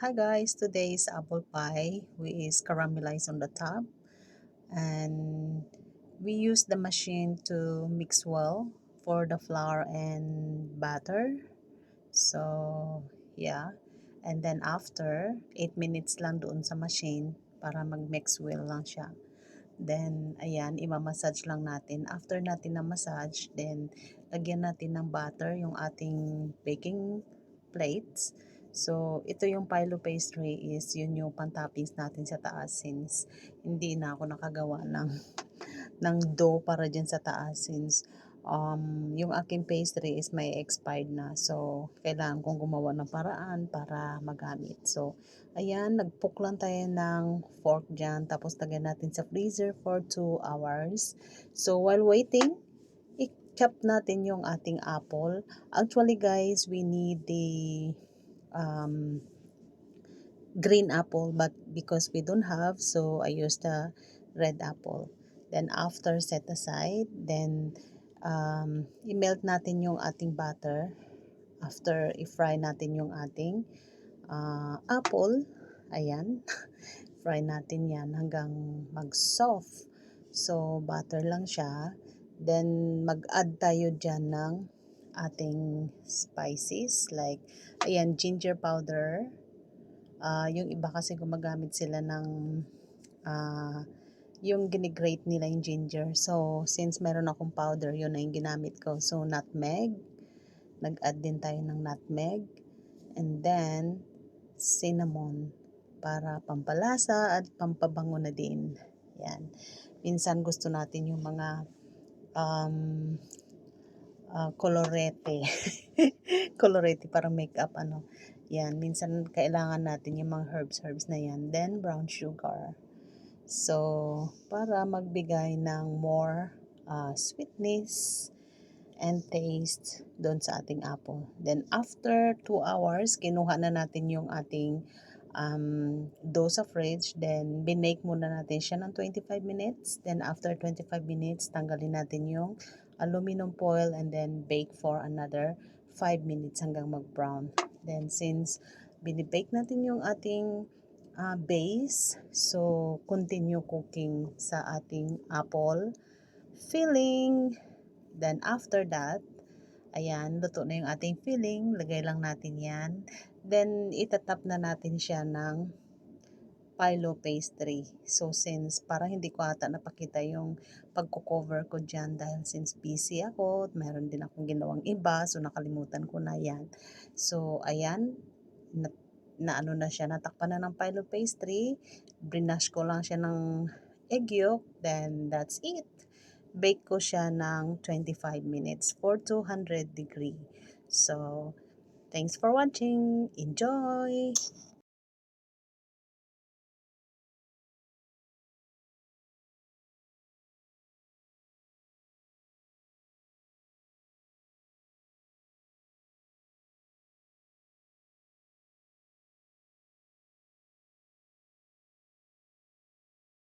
Hi guys, today is apple pie. We is caramelized on the top, and we use the machine to mix well for the flour and butter. So yeah, and then after 8 minutes lang doon sa machine para mag-mix well lang siya. Then ayan, ima-massage lang natin. After natin na massage, then lagyan natin ng butter yung ating baking plates. So, ito yung phyllo pastry is yun yung pan-toppings natin sa taas since hindi na ako nakagawa ng dough para dyan sa taas since yung aking pastry is may expired na. So, kailangan kong gumawa ng paraan para magamit. So, ayan, nagpuk lang tayo ng fork dyan. Tapos, lagyan natin sa freezer for 2 hours. So, while waiting, i-chop natin yung ating apple. Actually, guys, we need the um, green apple, but because we don't have, so I used the red apple. Then after, set aside. Then i-melt natin yung ating butter. After, i-fry natin yung ating apple. Ayan. Fry natin yan hanggang mag-soft. So, butter lang siya. Then, mag-add tayo dyan ng ating spices. Like, ayan, ginger powder. Yung iba kasi gumagamit sila ng yung ginigrate nila yung ginger. So, since meron akong powder, yun na yung ginamit ko. So, nutmeg. Nag-add din tayo ng nutmeg. And then, cinnamon para pampalasa at pampabango na din. Yan. Minsan gusto natin yung mga um, colorete. Colorete para makeup ano. Yan, minsan kailangan natin yung mga herbs na yan. Then brown sugar. So, para magbigay ng more sweetness and taste doon sa ating apple. Then after 2 hours, kinuha na natin yung ating dough sa fridge. Then binake muna natin siya ng 25 minutes. Then after 25 minutes, tanggalin natin yung aluminum foil and then bake for another 5 minutes hanggang mag-brown. Then since binibake natin yung ating base, so continue cooking sa ating apple filling. Then after that, ayan, luto na yung ating filling. Lagay lang natin yan. Then itatap na natin siya ng phyllo pastry. So since parang hindi ko ata napakita yung pagko-cover ko dyan dahil since busy ako, meron din akong ginawang iba, so nakalimutan ko na yan. So ayan, na ano na siya, natakpan na ng phyllo pastry. Brinash ko lang siya ng egg yolk, then that's it. Bake ko siya ng 25 minutes for 200 degree. So, thanks for watching. Enjoy!